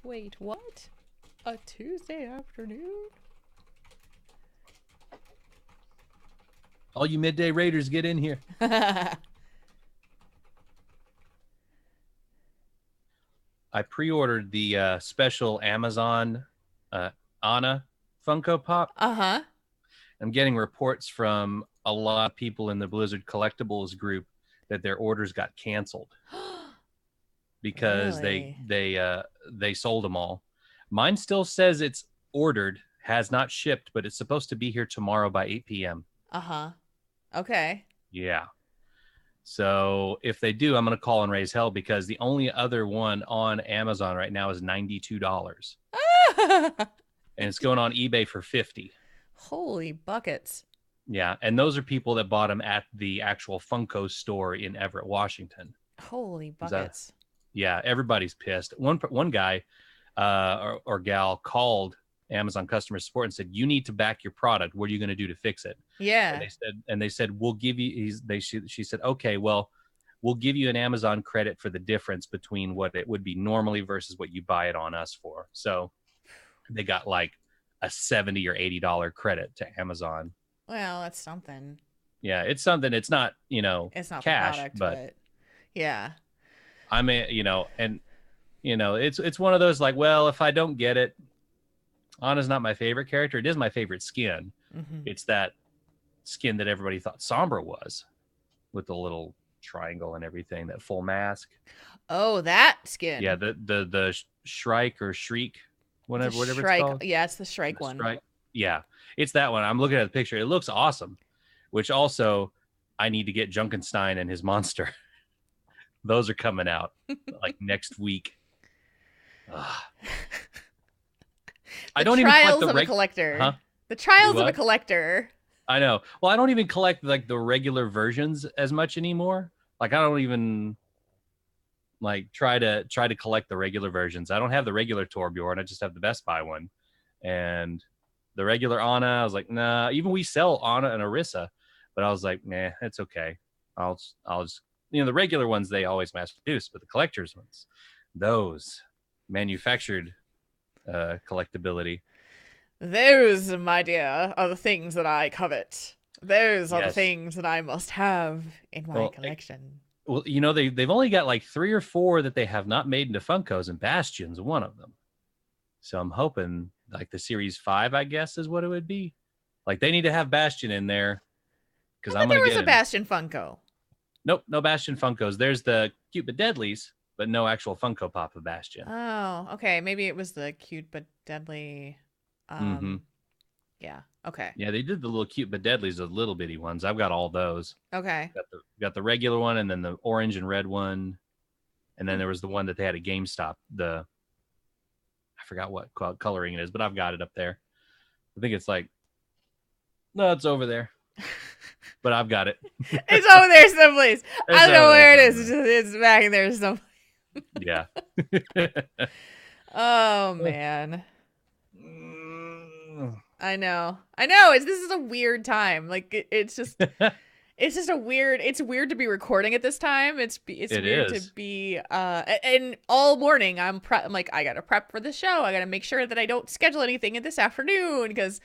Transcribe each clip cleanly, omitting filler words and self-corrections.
Wait, what? A Tuesday afternoon? All you midday raiders, get in here. I pre-ordered the special Amazon Anna Funko Pop. Uh-huh. I'm getting reports from a lot of people in the Blizzard Collectibles group that their orders got canceled because Really? they sold them all. Mine still says it's ordered, has not shipped, but it's supposed to be here tomorrow by 8 p.m. Uh-huh. Okay. Yeah. So if they do, I'm going to call and raise hell because the only other one on Amazon right now is $92. And it's going on eBay for 50. Holy buckets. Yeah, and those are people that bought them at the actual Funko store in Everett, Washington. Holy buckets. Yeah, everybody's pissed. One guy or gal called Amazon customer support and said, "You need to back your product. What are you going to do to fix it?" Yeah. And they said, "We'll give you." She said, "Okay, well, we'll give you an Amazon credit for the difference between what it would be normally versus what you buy it on us for." So they got like a $70 or $80 credit to Amazon. Well, that's something. Yeah, it's something. It's not, It's not cash, the product, but yeah. I mean, it's one of those like, well, if I don't get it, Anna's not my favorite character. It is my favorite skin. Mm-hmm. It's that skin that everybody thought Sombra was, with the little triangle and everything, that full mask. Oh, that skin. Yeah, the Shrike or Shriek, whatever it's called. Yeah, it's the Shrike one. Shrike. Yeah, it's that one. I'm looking at the picture. It looks awesome. Which also, I need to get Junkenstein and his monster. Those are coming out like next week. I don't even collect the collector. Huh? The trials of a collector. I know. Well, I don't even collect like the regular versions as much anymore. Like I don't even like try to collect the regular versions. I don't have the regular Torbjorn. I just have the Best Buy one. And the regular Anna, I was like, nah. Even we sell Anna and Orisa, but I was like, nah, it's okay. I'll just the regular ones they always mass produce, but the collectors ones, those manufactured collectability. Those, my dear, are the things that I covet. Those are the things that I must have in my collection. They've only got like 3 or 4 that they have not made into Funkos, and Bastion's one of them. So I'm hoping like the Series 5, I guess, is what it would be. Like they need to have Bastion in there because I'm gonna there was a Bastion Funko. Nope, no Bastion Funkos. There's the Cute but Deadlies, but no actual Funko Pop of Bastion. Oh, okay. Maybe it was the Cute but Deadly. Yeah. Okay. Yeah, they did the little Cute but Deadlies, the little bitty ones. I've got all those. Okay. Got the regular one, and then the orange and red one, and then there was the one that they had at GameStop. I forgot what coloring it is, but I've got it up there. I think it's like, no, it's over there. But I've got it. It's over there someplace. I don't know where it is. It's back in there someplace. Yeah. Oh man. I know. This is a weird time. Like it's just it's weird to be recording at this time. It's weird to be and all morning I'm like I got to prep for the show. I got to make sure that I don't schedule anything in this afternoon because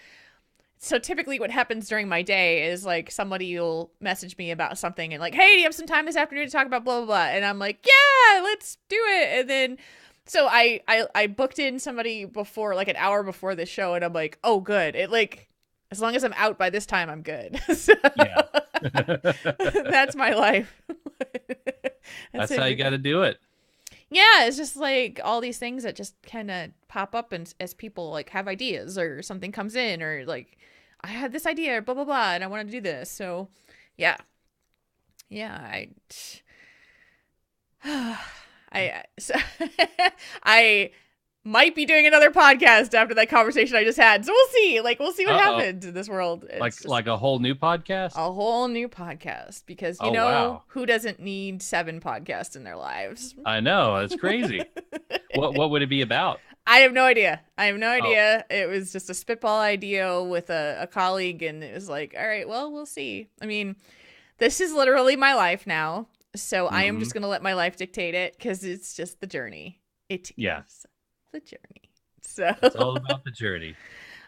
so typically what happens during my day is like somebody will message me about something and like, hey, do you have some time this afternoon to talk about blah, blah, blah. And I'm like, yeah, let's do it. And then, so I booked in somebody before, like an hour before the show. And I'm like, oh, good. It like, as long as I'm out by this time, I'm good. So, yeah. That's my life. That's how you got to do it. Yeah, it's just like all these things that just kind of pop up and as people like have ideas or something comes in or like I had this idea or blah blah blah and I want to do this. So yeah, I might be doing another podcast after that conversation I just had. So we'll see. Like we'll see what happens in this world. It's like a whole new podcast? A whole new podcast because who doesn't need 7 podcasts in their lives? I know, that's crazy. What would it be about? I have no idea. It was just a spitball idea with a colleague and it was like, all right, well, we'll see. I mean, this is literally my life now. So I am just going to let my life dictate it because it's just the journey. It is the journey. So it's all about the journey.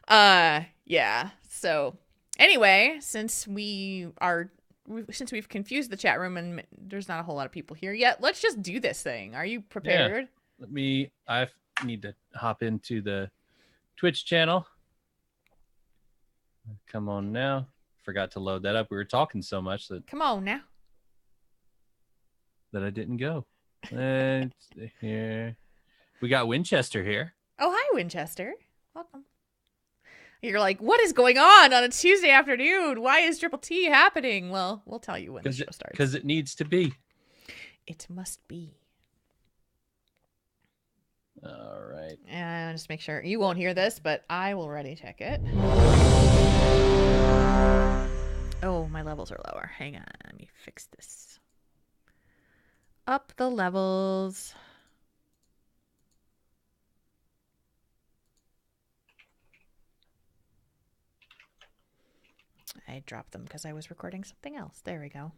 Yeah. So anyway, since we've confused the chat room and there's not a whole lot of people here yet, let's just do this thing. Are you prepared? Yeah. I need to hop into the Twitch channel. Come on now. Forgot to load that up. We were talking so much that come on now that I didn't go. Let's see here. We got Winchester here. Oh, hi, Winchester. Welcome. You're like, what is going on a Tuesday afternoon? Why is Triple T happening? Well, we'll tell you when the show starts. Because it needs to be. It must be. All right. And just make sure you won't hear this, but I will ready check it. Oh, my levels are lower. Hang on. Let me fix this. Up the levels. I dropped them because I was recording something else. There we go.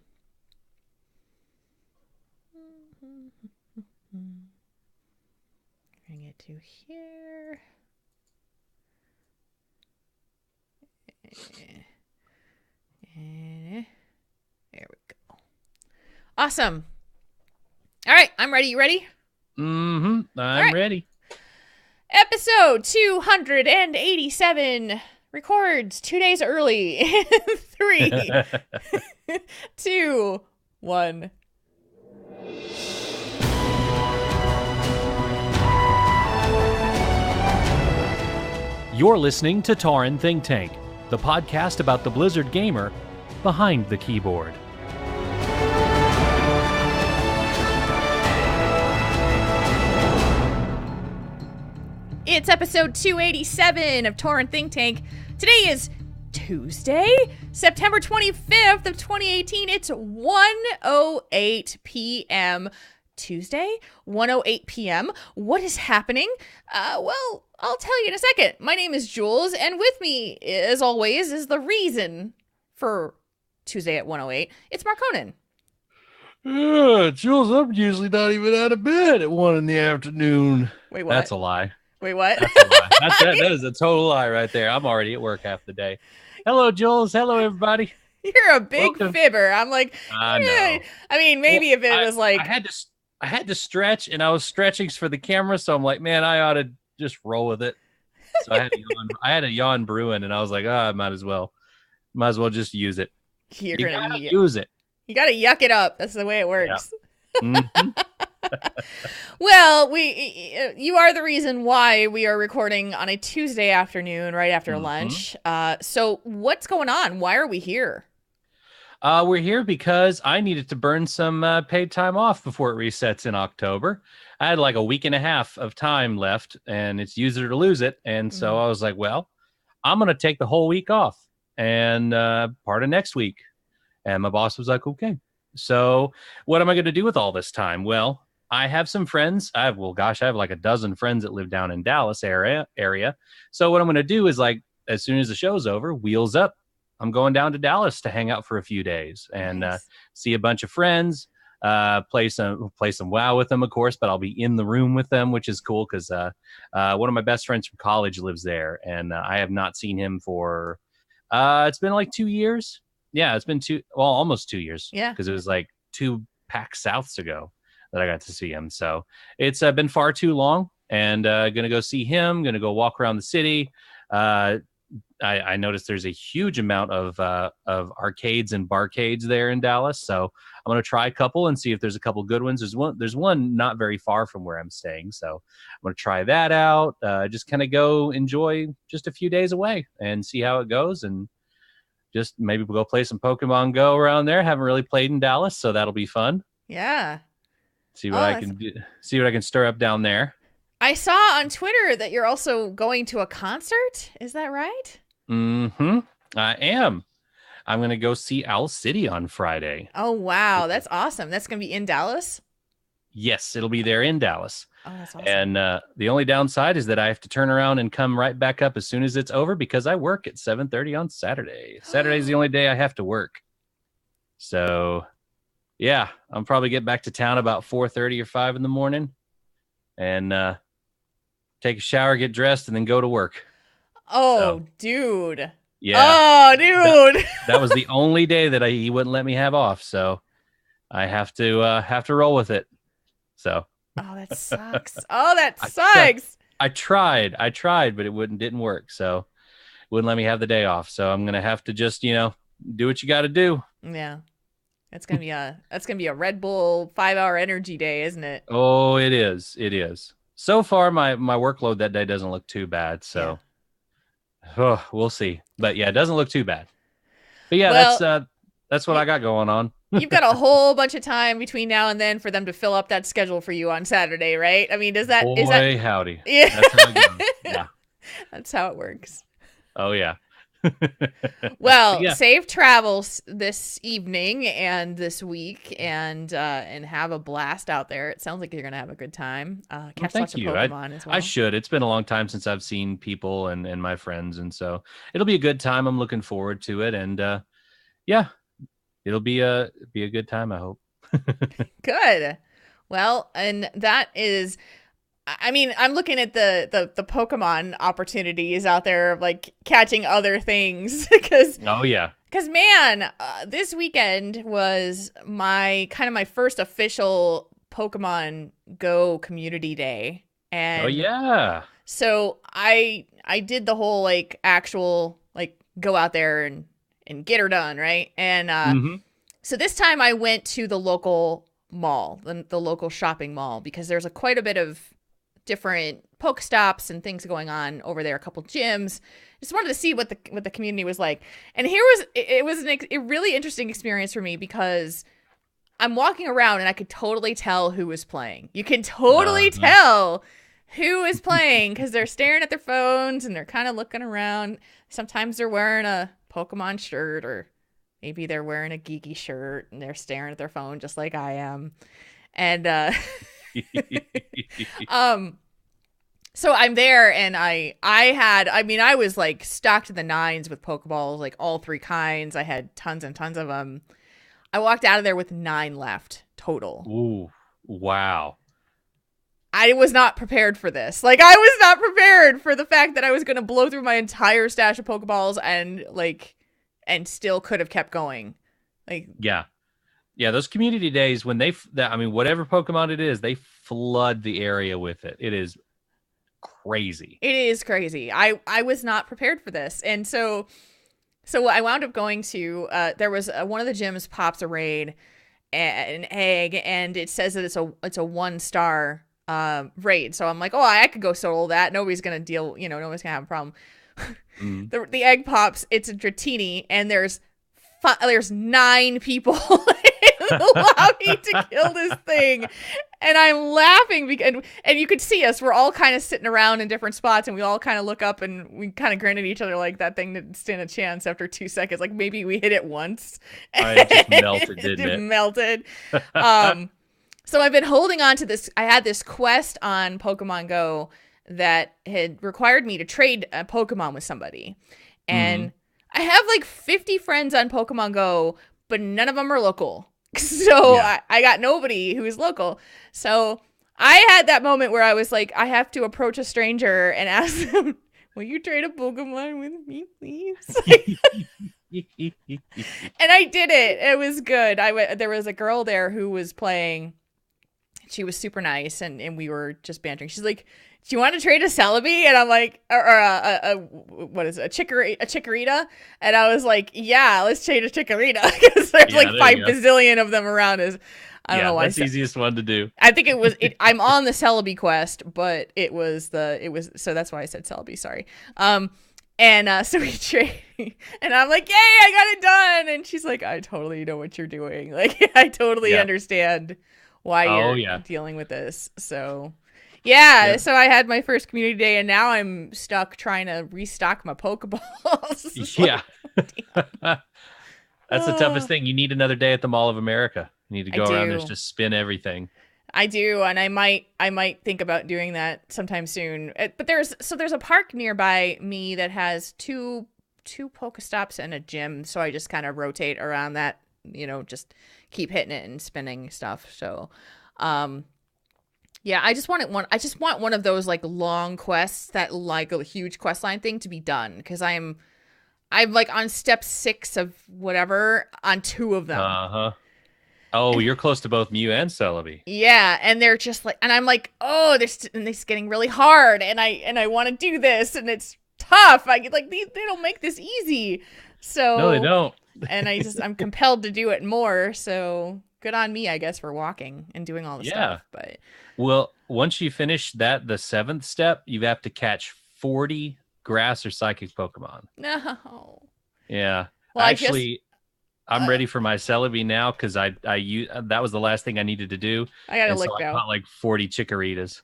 Bring it to here. There we go. Awesome. All right, I'm ready. You ready? I'm ready. Episode 287 records 2 days early. 3, 2, 1. You're listening to Tauren Think Tank, the podcast about the Blizzard gamer behind the keyboard. It's episode 287 of Tauren Think Tank. Today is Tuesday, September 25th of 2018. It's 1:08 p.m. Tuesday, 1:08 p.m. What is happening? Well, I'll tell you in a second. My name is Jules, and with me, as always, is the reason for Tuesday at 1:08. It's Marconin. Jules, I'm usually not even out of bed at 1 in the afternoon. Wait, what? That's a lie. Wait, what? That's a lie. That is a total lie right there. I'm already at work half the day. Hello, Jules. Hello, everybody. You're a big fibber. I'm like, I know. I mean, maybe if it was like... I had to stretch, and I was stretching for the camera, so I'm like, man, I ought to just roll with it. So I had a yawn brewing, and I was like, I might as well just use it. You're gonna use it. You gotta yuck it up. That's the way it works. Yeah. Mm-hmm. Well, you are the reason why we are recording on a Tuesday afternoon right after lunch. So what's going on? Why are we here? We're here because I needed to burn some paid time off before it resets in October. I had like a week and a half of time left, and it's use it or lose it. And so I was like, well, I'm going to take the whole week off and part of next week. And my boss was like, okay. So what am I going to do with all this time? Well, I have some friends. I have like a dozen friends that live down in Dallas area. So what I'm going to do is, like, as soon as the show's over, wheels up, I'm going down to Dallas to hang out for a few days and see a bunch of friends, play some WoW with them, of course, but I'll be in the room with them, which is cool because one of my best friends from college lives there, and I have not seen him for it's been like 2 years. Yeah, it's been almost 2 years. Yeah, because it was like 2 PAX Souths ago that I got to see him. So it's been far too long, and gonna go see him. Gonna go walk around the city. I noticed there's a huge amount of arcades and barcades there in Dallas. So I'm going to try a couple and see if there's a couple good ones. There's one not very far from where I'm staying. So I'm going to try that out. Just kind of go enjoy just a few days away and see how it goes. And just maybe we'll go play some Pokemon Go around there. Haven't really played in Dallas, so that'll be fun. Yeah. See what I can do. See what I can stir up down there. I saw on Twitter that you're also going to a concert. Is that right? Mm-hmm. I am. I'm going to go see Owl City on Friday. Oh, wow. That's awesome. That's going to be in Dallas? Yes, it'll be there in Dallas. Oh, that's awesome. And the only downside is that I have to turn around and come right back up as soon as it's over because I work at 7:30 on Saturday. Saturday's the only day I have to work. So, yeah, I'll probably get back to town about 4:30 or 5 in the morning. And take a shower, get dressed, and then go to work. Oh, so, dude. Yeah. Oh, dude. That was the only day that he wouldn't let me have off. So I have to roll with it. So. Oh, that sucks. Oh, that sucks. I tried, but it didn't work. So wouldn't let me have the day off. So I'm gonna have to just, do what you got to do. Yeah, that's gonna be a Red Bull 5-hour energy day, isn't it? Oh, it is. It is. So far, my workload that day doesn't look too bad. So, we'll see. But yeah, it doesn't look too bad. But yeah, that's what I got going on. You've got a whole bunch of time between now and then for them to fill up that schedule for you on Saturday, right? I mean, is that howdy? Yeah, that's how it goes. Yeah, that's how it works. Oh yeah. Well, yeah. Safe travels this evening and this week, and have a blast out there. It sounds like you're gonna have a good time. Catch lots of Pokemon as well. I should. It's been a long time since I've seen people and my friends, and so it'll be a good time. I'm looking forward to it, and yeah, it'll be a good time, I hope. Good. Well, and that is, I mean, I'm looking at the Pokemon opportunities out there of like catching other things because man, this weekend was my first official Pokemon Go community day, and so I did the whole like actual like go out there and get her done, right? And so this time I went to the local mall, the local shopping mall, because there's quite a bit of different Pokestops and things going on over there, a couple gyms. Just wanted to see what the community was like. And it was a really interesting experience for me because I'm walking around and I could totally tell who was playing. You can totally tell who is playing because they're staring at their phones and they're kind of looking around. Sometimes they're wearing a Pokemon shirt, or maybe they're wearing a geeky shirt and they're staring at their phone just like I am. And so I'm there, and I was like stocked to the nines with Pokeballs, like all 3 kinds. I had tons and tons of them. I walked out of there with 9 left total. Ooh, wow. I was not prepared for this. Like, I was not prepared for the fact that I was going to blow through my entire stash of Pokeballs and still could have kept going. Like, yeah, those community days when whatever Pokemon it is, they flood the area with it. It is crazy. It is crazy. I was not prepared for this, and so I wound up going to there was one of the gyms pops a raid, an egg, and it says that it's a 1-star raid. So I'm like, oh, I could go solo that. Nobody's gonna nobody's gonna have a problem. The egg pops. It's a Dratini, and there's 9 people in the lobby to kill this thing, and I'm laughing because and you could see us. We're all kind of sitting around in different spots, and we all kind of look up and we kind of grin at each other like that thing didn't stand a chance after 2 seconds. Like maybe we hit it once. It just melted, didn't it? It melted. So I've been holding on to this. I had this quest on Pokemon Go that had required me to trade a Pokemon with somebody, and I have like 50 friends on Pokemon Go, but none of them are local. So I got nobody who is local. So I had that moment where I was like, I have to approach a stranger and ask them, will you trade a Pokemon with me, please? And I did it. It was good. There was a girl there who was playing. She was super nice, and we were just bantering. She's like, do you want to trade a Celebi? And I'm like, what is it? A Chikorita? And I was like, yeah, let's trade a Chikorita because there's like 5 bazillion of them around. I don't know why. That's the easiest one to do. I think it was. I'm on the Celebi quest, but it was so that's why I said Celebi. Sorry. So we trade, and I'm like, yay, I got it done. And she's like, I totally know what you're doing. Like, I totally understand why you're dealing with this. So. Yeah, so I had my first community day, and now I'm stuck trying to restock my Pokeballs. Yeah. That's the toughest thing. You need another day at the Mall of America. You need to go around there and just spin everything. I do, and I might think about doing that sometime soon. But there's a park nearby me that has two Pokestops and a gym, so I just kind of rotate around that, just keep hitting it and spinning stuff. So Yeah, I just want one of those like long quests, that like a huge quest line thing to be done, because I'm like on step 6 of whatever on 2 of them. Uh-huh. Oh, you're close to both Mew and Celebi. Yeah, and they're just like, and I'm like, oh, this getting really hard, and I want to do this, and it's tough. I get like, they don't make this easy. So No, they don't. And I'm compelled to do it more. So good on me, I guess, for walking and doing all the stuff. But well, once you finish that, the 7th step, you have to catch 40 grass or psychic Pokemon. No. Yeah. Well, actually, I'm ready for my Celebi now, because I that was the last thing I needed to do. I gotta look now. I caught like 40 Chikorritas.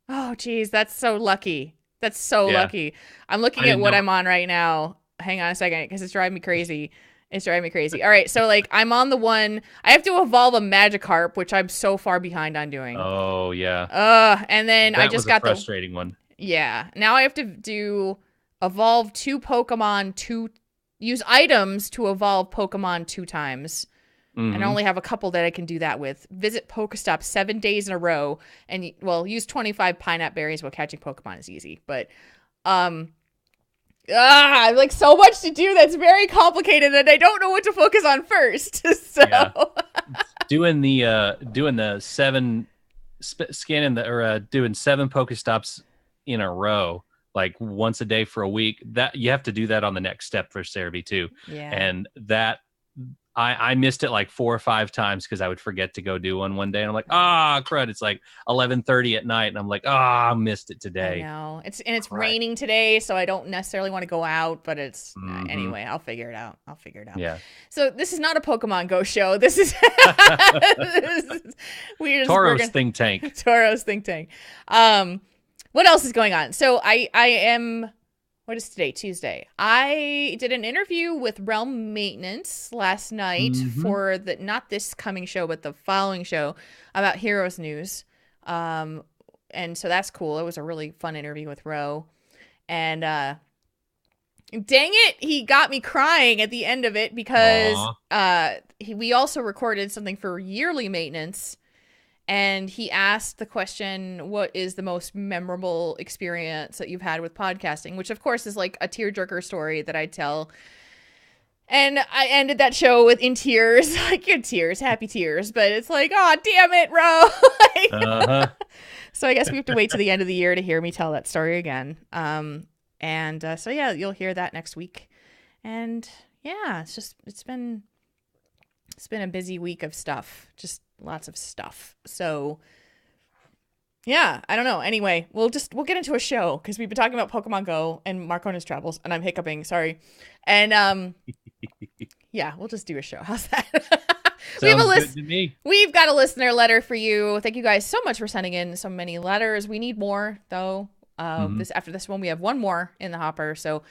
Oh, geez, that's so lucky. That's so lucky. I'm looking at what I'm on right now. Hang on a second, because it's driving me crazy. It's driving me crazy. All right, so like I'm on the one. I have to evolve a Magikarp, which I'm so far behind on doing. Oh yeah. And then I just got the frustrating one. Yeah. Now I have to evolve 2 Pokemon, use items to evolve Pokemon 2 times. Mm-hmm. And I only have a couple that I can do that with. Visit Pokestops 7 days in a row, and use 25 pineapple berries while catching Pokemon is easy. But like so much to do that's very complicated, and I don't know what to focus on first. So doing the 7 scanning doing 7 Pokestops in a row, like once a day for a week, that you have to do that on the next step for Cerebi too. Yeah. And that I missed it like 4 or 5 times because I would forget to go do one day, and I'm like, crud, it's like 11:30 at night, and I'm like, I missed it today. I know. It's raining today, so I don't necessarily want to go out, but it's anyway, I'll figure it out. Yeah. So this is not a Pokemon Go show. This is Tauros think tank. Tauros think tank. What else is going on? So I am, what is today? Tuesday. I did an interview with Realm Maintenance last night for not this coming show, but the following show, about Heroes News. And so that's cool. It was a really fun interview with Ro. And dang it, he got me crying at the end of it, because we also recorded something for yearly maintenance. And he asked the question, what is the most memorable experience that you've had with podcasting? Which, of course, is like a tearjerker story that I tell. And I ended that show in tears, like good tears, happy tears. But it's like, oh, damn it, Ro. So I guess we have to wait to the end of the year to hear me tell that story again. So, yeah, you'll hear that next week. And, yeah, it's been a busy week of stuff. Just lots of stuff. So yeah, I don't know. Anyway, we'll get into a show, because we've been talking about Pokemon Go and Mark on his travels, and I'm hiccuping, sorry. And yeah, we'll just do a show. How's that? Good to me. We've got a listener letter for you. Thank you guys so much for sending in so many letters. We need more though. After this one, we have one more in the hopper. So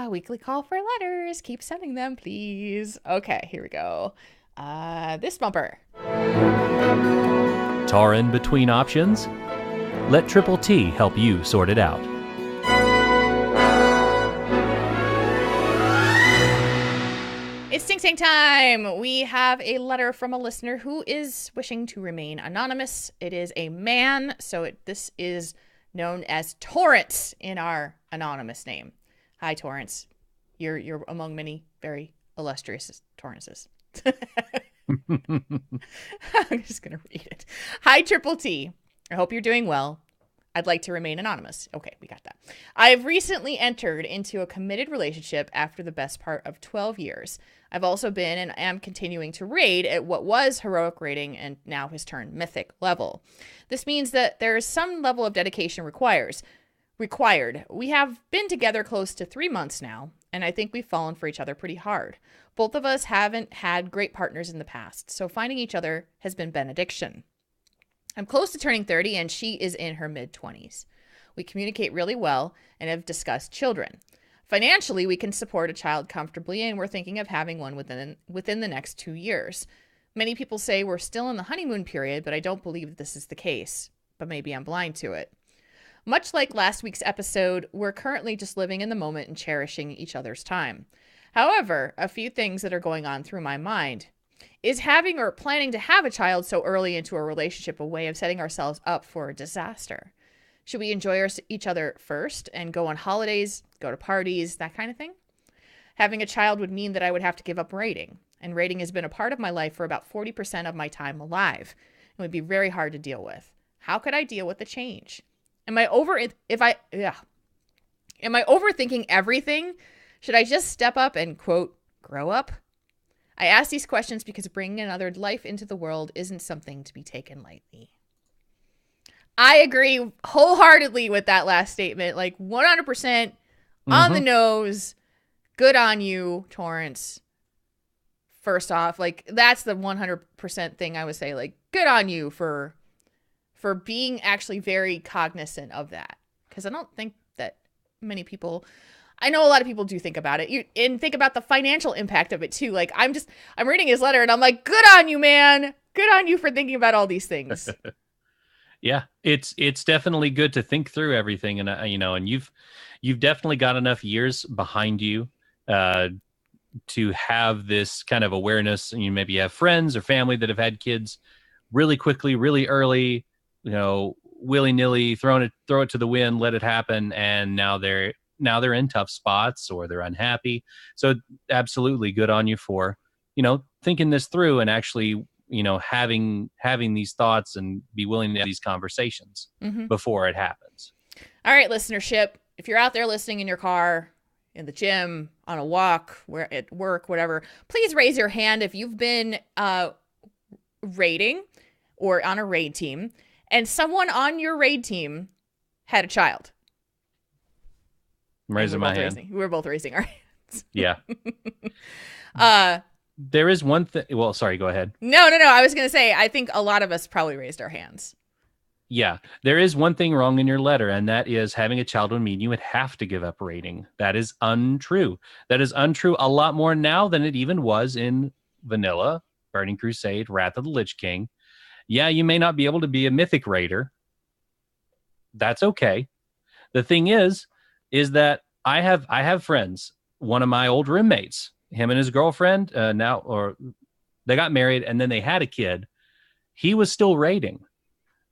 weekly call for letters. Keep sending them, please. Okay, here we go. This bumper. Tauren between options? Let Triple T help you sort it out. It's Think Tank time. We have a letter from a listener who is wishing to remain anonymous. It is a man, so this is known as Torrance in our anonymous name. Hi, Torrance. You're among many very illustrious Torrances. I'm just going to read it. Hi, Triple T. I hope you're doing well. I'd like to remain anonymous. Okay, we got that. I've recently entered into a committed relationship after the best part of 12 years. I've also been and am continuing to raid at what was heroic rating and now has turned mythic level. This means that there is some level of dedication required. We have been together close to 3 months now, and I think we've fallen for each other pretty hard. Both of us haven't had great partners in the past, so finding each other has been benediction. I'm close to turning 30, and she is in her mid-20s. We communicate really well and have discussed children. Financially, we can support a child comfortably, and we're thinking of having one within the next 2 years. Many people say we're still in the honeymoon period, but I don't believe this is the case. But maybe I'm blind to it. Much like last week's episode, we're currently just living in the moment and cherishing each other's time. However, a few things that are going on through my mind. Is having or planning to have a child so early into a relationship a way of setting ourselves up for a disaster? Should we enjoy each other first and go on holidays, go to parties, that kind of thing? Having a child would mean that I would have to give up raiding, and raiding has been a part of my life for about 40% of my time alive. It would be very hard to deal with. How could I deal with the change? Am I overthinking everything? Should I just step up and, quote, grow up? I ask these questions because bringing another life into the world isn't something to be taken lightly. I agree wholeheartedly with that last statement. like 100% on the nose. Good on you, Torrance. First off, like that's the 100% thing I would say. Like, good on you for being actually very cognizant of that. Because I don't think that many people, I know a lot of people do think about it. And think about the financial impact of it too. Like I'm reading his letter and I'm like, good on you, man. Good on you for thinking about all these things. Yeah, it's definitely good to think through everything, and and you've definitely got enough years behind you to have this kind of awareness. And you maybe have friends or family that have had kids really quickly, really early, willy-nilly, throw it to the wind, let it happen, and now they're in tough spots or they're unhappy. So absolutely good on you for thinking this through and actually having these thoughts and be willing to have these conversations before it happens. All right, listenership, if you're out there listening in your car, in the gym, on a walk, where at work, whatever, please raise your hand if you've been raiding or on a raid team and someone on your raid team had a child. I'm raising my hand. We're both raising our hands. Yeah. There is one thing. Well, sorry, go ahead. No. I was going to say, I think a lot of us probably raised our hands. Yeah. There is one thing wrong in your letter, and that is having a child would mean you would have to give up raiding. That is untrue. That is untrue a lot more now than it even was in vanilla, Burning Crusade, Wrath of the Lich King. Yeah, you may not be able to be a mythic raider. That's okay. The thing is that I have friends. One of my old roommates, him and his girlfriend, they got married and then they had a kid. He was still raiding.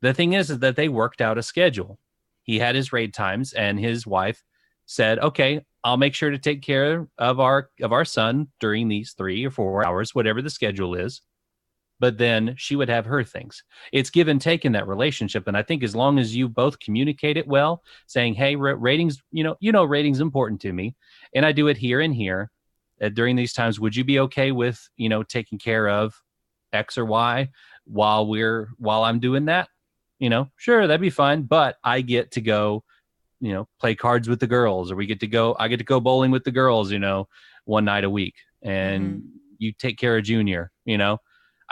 The thing is that they worked out a schedule. He had his raid times, and his wife said, "Okay, I'll make sure to take care of our son during these 3 or 4 hours, whatever the schedule is." But then she would have her things. It's give and take in that relationship. And I think as long as you both communicate it well, saying, hey, ratings, ratings important to me, and I do it here and here during these times, would you be okay with, taking care of X or Y while I'm doing that? Sure, that'd be fine. But I get to go, play cards with the girls, or I get to go bowling with the girls, one night a week, and you take care of Junior,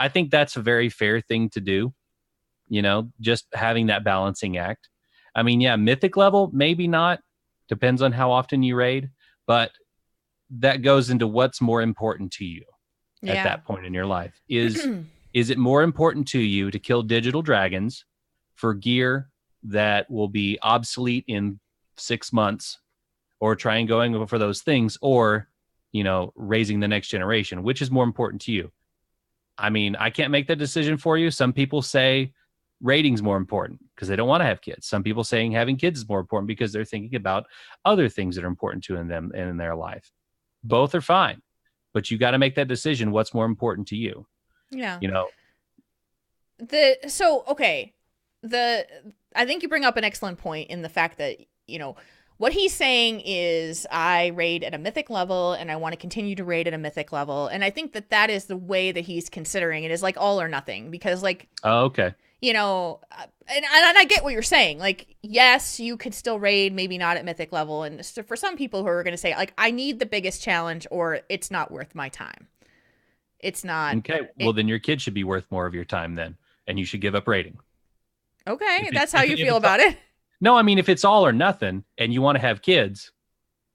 I think that's a very fair thing to do, just having that balancing act. I mean, yeah, mythic level, maybe not. Depends on how often you raid, but that goes into what's more important to you at that point in your life. Is it more important to you to kill digital dragons for gear that will be obsolete in 6 months, or try and going for those things, or, raising the next generation? Which is more important to you? I mean, I can't make that decision for you. Some people say rating's more important because they don't want to have kids. Some people saying having kids is more important because they're thinking about other things that are important to them in their life. Both are fine, but you got to make that decision. What's more important to you? Yeah. I think you bring up an excellent point in the fact that, what he's saying is I raid at a mythic level and I want to continue to raid at a mythic level. And I think that is the way that he's considering it, is like all or nothing, because oh, okay. And I get what you're saying. Like, yes, you could still raid, maybe not at mythic level. And so for some people who are going to say, like, I need the biggest challenge or it's not worth my time. It's not. Okay. Well, then your kid should be worth more of your time then. And you should give up raiding. Okay. That's how you feel about it. No, I mean, if it's all or nothing and you want to have kids,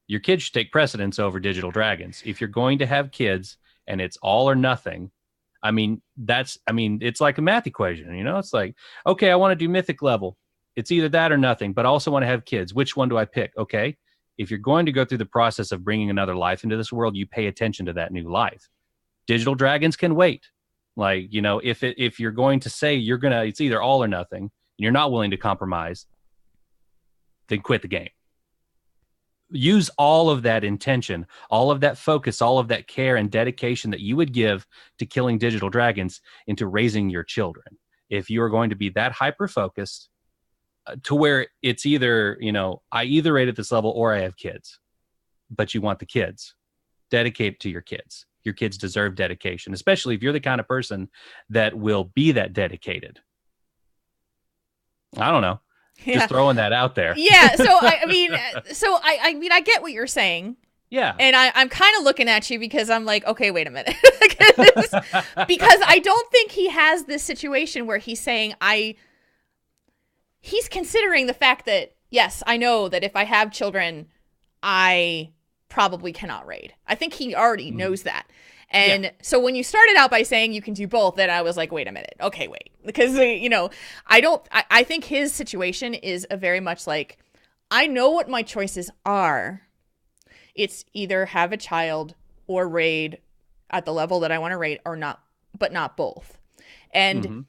your kids should take precedence over digital dragons. If you're going to have kids and it's all or nothing, it's like a math equation, it's like, okay, I want to do mythic level. It's either that or nothing, but I also want to have kids. Which one do I pick? Okay. If you're going to go through the process of bringing another life into this world, you pay attention to that new life. Digital dragons can wait. Like, if you're going to say it's either all or nothing, and you're not willing to compromise, then quit the game. Use all of that intention, all of that focus, all of that care and dedication that you would give to killing digital dragons into raising your children. If you are going to be that hyper-focused to where it's either, I either rate at this level or I have kids, but you want the kids, dedicate to your kids. Your kids deserve dedication, especially if you're the kind of person that will be that dedicated. I don't know. Yeah. Just throwing that out there. Yeah. So I get what you're saying. Yeah. And I'm kind of looking at you because I'm like, okay, wait a minute. Because I don't think he has this situation where he's saying he's considering the fact that, yes, I know that if I have children, I probably cannot raid. I think he already knows that. And so when you started out by saying you can do both, then I was like, wait a minute. Okay, wait. Because, I think his situation is a very much like, I know what my choices are. It's either have a child or raid at the level that I want to raid or not, but not both. And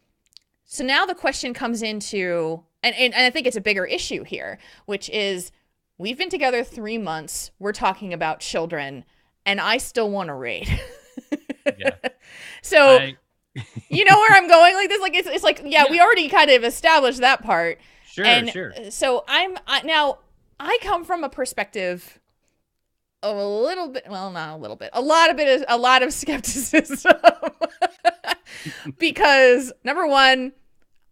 so now the question comes into, and I think it's a bigger issue here, which is we've been together 3 months. We're talking about children and I still want to raid. Yeah. So you know where I'm going like this? Like, it's like, we already kind of established that part. Sure. So now I come from a perspective of a little bit, well, not a little bit, a lot of skepticism because number one,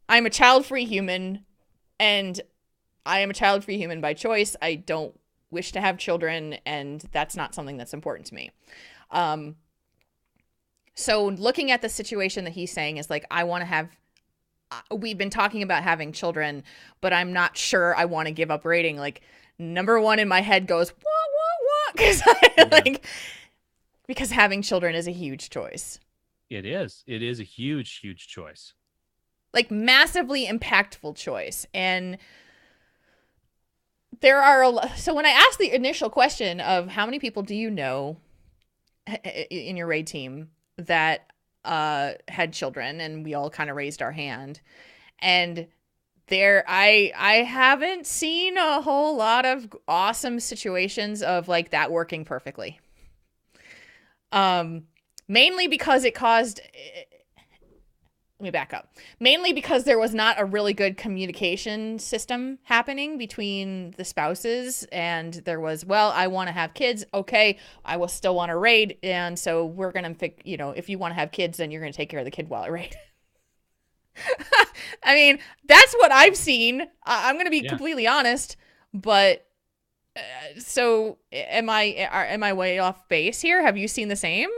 I'm a child-free human and I am a child-free human by choice. I don't wish to have children and that's not something that's important to me. So looking at the situation that he's saying is like, I want to have, we've been talking about having children, but I'm not sure I want to give up raiding. Like number one in my head goes, what? Because having children is a huge choice. It is a huge, huge choice. Like massively impactful choice. And there are, so when I asked the initial question of how many people do you know in your raid team that had children, and we all kind of raised our hand, and I haven't seen a whole lot of awesome situations of like that working perfectly. Mainly because it caused, let me back up. Mainly because there was not a really good communication system happening between the spouses, and there was, well, I want to have kids. Okay, I will still want to raid, and so we're gonna if you want to have kids, then you're gonna take care of the kid while I raid. I mean, that's what I've seen. I'm gonna be completely honest, but so am I way off base here? Have you seen the same?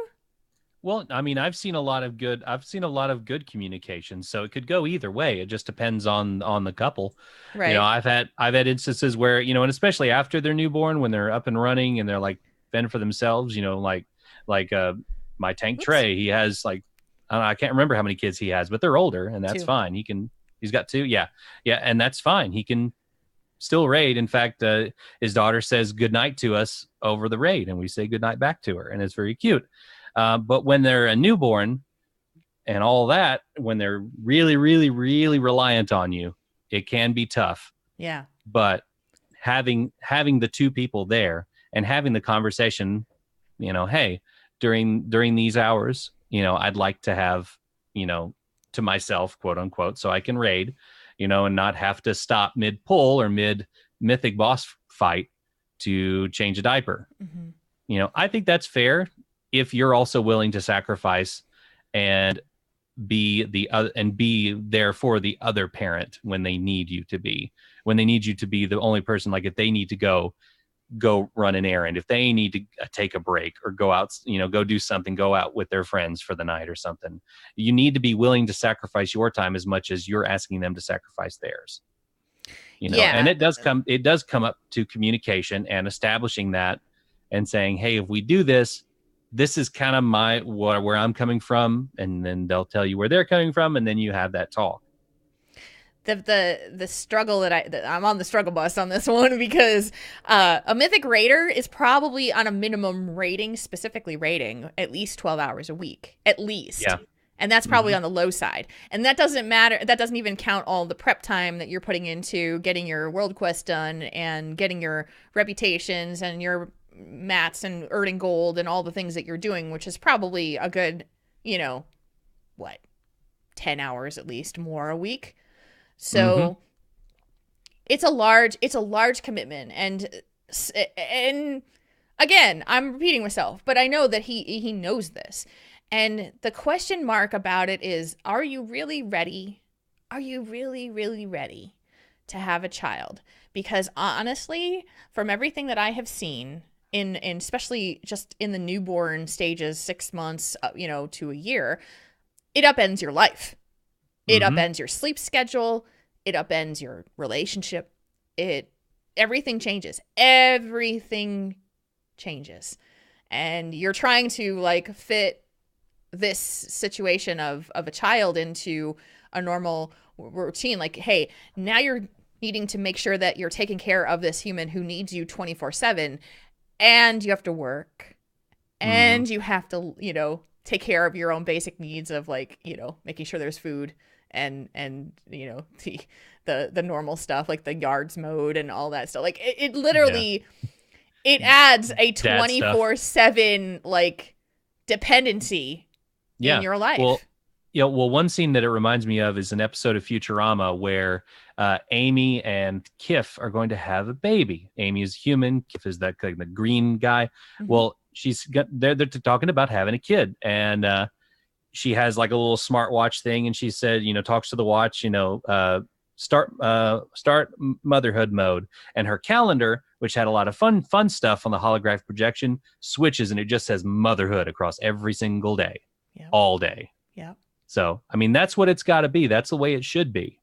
Well, I mean, I've seen a lot of good communication, so it could go either way. It just depends on the couple. Right. I've had instances where, and especially after they're newborn, when they're up and running and they're like fend for themselves, like my tank Trey, he has like, I can't remember how many kids he has, but they're older and that's 2. fine. He's got 2. Yeah. And that's fine. He can still raid. In fact, his daughter says goodnight to us over the raid and we say goodnight back to her. And it's very cute. But when they're a newborn and all that, when they're really, really, really reliant on you, it can be tough. Yeah. But having the 2 people there and having the conversation, hey, during these hours, I'd like to have, to myself, quote unquote, so I can raid, and not have to stop mid pull or mid mythic boss fight to change a diaper. Mm-hmm. I think that's fair. If you're also willing to sacrifice and be there for the other parent when they need you to be the only person, like if they need to go run an errand, if they need to take a break or go out, go do something, go out with their friends for the night or something, you need to be willing to sacrifice your time as much as you're asking them to sacrifice theirs. And it does come up to communication and establishing that and saying, hey, if we do this is kind of where I'm coming from, and then they'll tell you where they're coming from, and then you have that talk. The struggle that I'm on the struggle bus on this one because a mythic raider is probably on a minimum rating, specifically rating at least 12 hours a week, at least. And that's probably on the low side. And that doesn't matter. That doesn't even count all the prep time that you're putting into getting your world quest done and getting your reputations and your mats and earning gold and all the things that you're doing, which is probably a good, 10 hours at least more a week. So it's a large commitment. And again, I'm repeating myself, but I know that he knows this. And the question mark about it is, are you really ready? Are you really, really ready to have a child? Because honestly, from everything that I have seen in especially just in the newborn stages, 6 months, to a year, it upends your life. It upends your sleep schedule. It upends your relationship. Everything changes. Everything changes. And you're trying to fit this situation of a child into a normal routine. Hey, now you're needing to make sure that you're taking care of this human who needs you 24/7, and you have to work, and you have to, take care of your own basic needs of making sure there's food and the normal stuff, like the yards mowed and all that stuff. It literally, it adds a 24/7 dependency in your life. Well, one scene that it reminds me of is an episode of Futurama where Amy and Kif are going to have a baby. Amy is human. Kif is the green guy. Well, they're talking about having a kid, and she has a little smartwatch thing, and she said, talks to the watch, start motherhood mode, and her calendar, which had a lot of fun stuff on the holographic projection, switches, and it just says motherhood across every single day, all day. Yeah. So, that's what it's got to be. That's the way it should be.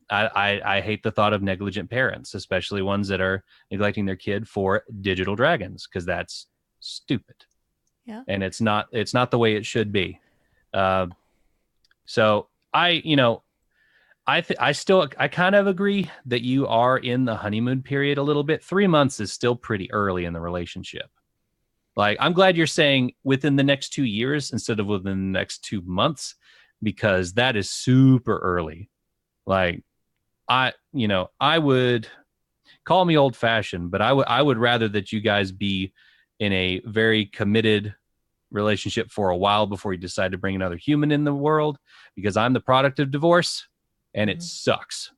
I hate the thought of negligent parents, especially ones that are neglecting their kid for digital dragons, because that's stupid. Yeah. And it's not the way it should be. So I kind of agree that you are in the honeymoon period a little bit. 3 months is still pretty early in the relationship. I'm glad you're saying within the next 2 years instead of within the next 2 months, because that is super early. I would call me old fashioned, but I would rather that you guys be in a very committed relationship for a while before you decide to bring another human in the world, because I'm the product of divorce, and it sucks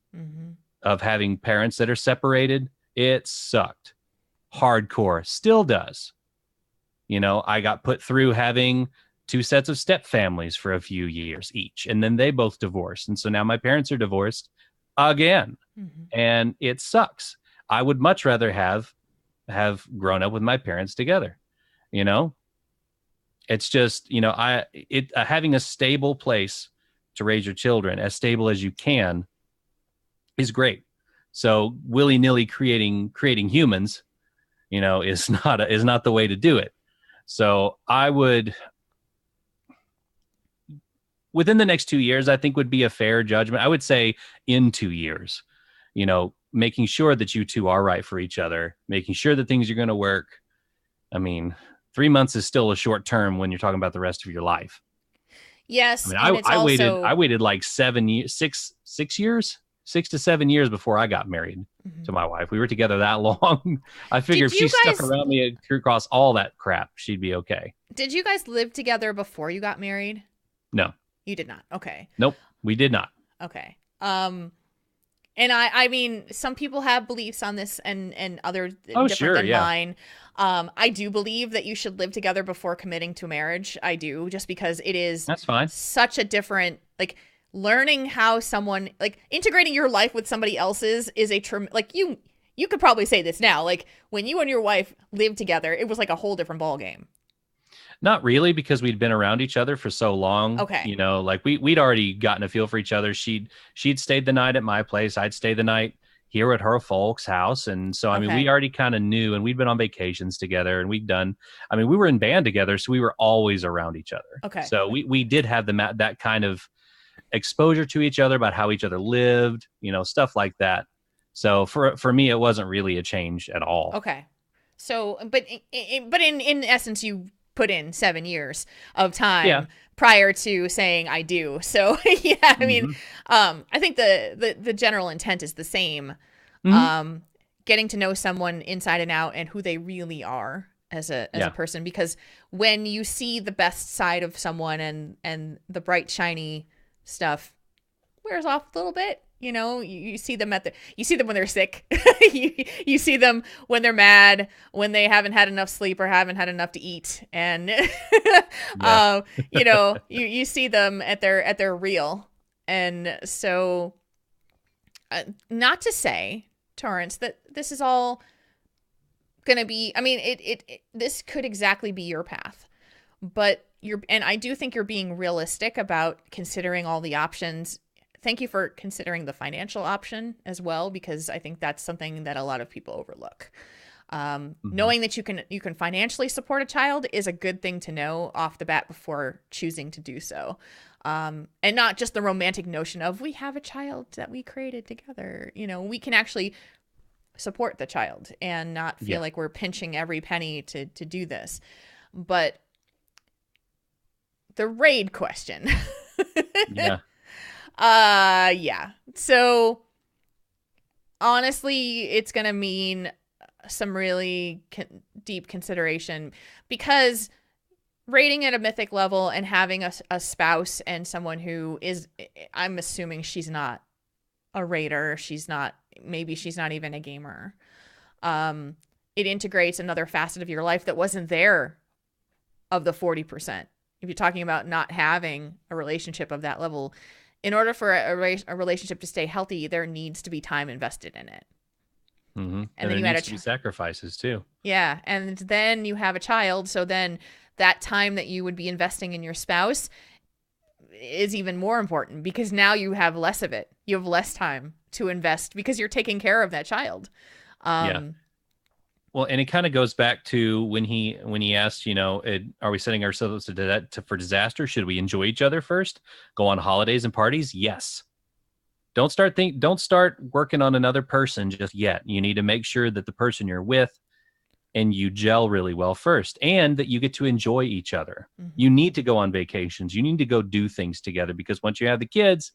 of having parents that are separated. It sucked hardcore, still does. I got put through having 2 sets of step families for a few years each, and then they both divorced, and so now my parents are divorced again, and it sucks. I would much rather have grown up with my parents together. It's just, having a stable place to raise your children, as stable as you can, is great. So willy-nilly creating humans, is not the way to do it. So I would, within the next 2 years, I think would be a fair judgment. I would say in 2 years, making sure that you two are right for each other, making sure that things are going to work. 3 months is still a short term when you're talking about the rest of your life. Yes. I waited like 6 years, 6 to 7 years before I got married to my wife. We were together that long. I figured if she stuck around me across all that crap, she'd be okay. Did you guys live together before you got married? No. You did not. Okay. Nope. We did not. Okay. And I some people have beliefs on this and other different than mine. I do believe that you should live together before committing to marriage. I do, just because it is that's fine. Such a different, learning how someone, integrating your life with somebody else's is a term. You could probably say this now. When you and your wife lived together, it was a whole different ballgame. Not really, because we'd been around each other for so long. Okay. We'd already gotten a feel for each other. She'd stayed the night at my place. I'd stay the night here at her folks' house. And so, we already kind of knew, and we'd been on vacations together, and we were in band together. So we were always around each other. Okay. So we did have that kind of exposure to each other about how each other lived, stuff like that. So for me, it wasn't really a change at all. Okay. So, but in essence, you put in 7 years of time prior to saying I do. So yeah, I mean, I think the general intent is the same. Getting to know someone inside and out and who they really are as a person, because when you see the best side of someone and the bright shiny stuff wears off a little bit, you know, you see them you see them when they're sick. you see them when they're mad, when they haven't had enough sleep or haven't had enough to eat, and you know, you see them at their real. And so not to say, Torrance, that this is all gonna be, I mean, it this could exactly be your path, but and I do think you're being realistic about considering all the options. Thank you for considering the financial option as well, because I think that's something that a lot of people overlook. Knowing that you can financially support a child is a good thing to know off the bat before choosing to do so. And not just the romantic notion of we have a child that we created together. You know, we can actually support the child and not feel like we're pinching every penny to do this. But the raid question. So honestly, it's going to mean some really deep consideration, because raiding at a mythic level and having a spouse and someone who is, I'm assuming she's not a raider. Maybe she's not even a gamer. It integrates another facet of your life that wasn't there of the 40%. If you're talking about not having a relationship of that level, in order for a relationship to stay healthy, there needs to be time invested in it. And then you needs to be sacrifices too. Yeah. And then you have a child. So then that time that you would be investing in your spouse is even more important, because now you have less of it. You have less time to invest because you're taking care of that child. Well, and it kind of goes back to when he asked, you know, are we setting ourselves for disaster? Should we enjoy each other first? Go on holidays and parties? Yes. Don't start working on another person just yet. You need to make sure that the person you're with and you gel really well first, and that you get to enjoy each other. You need to go on vacations. You need to go do things together, because once you have the kids,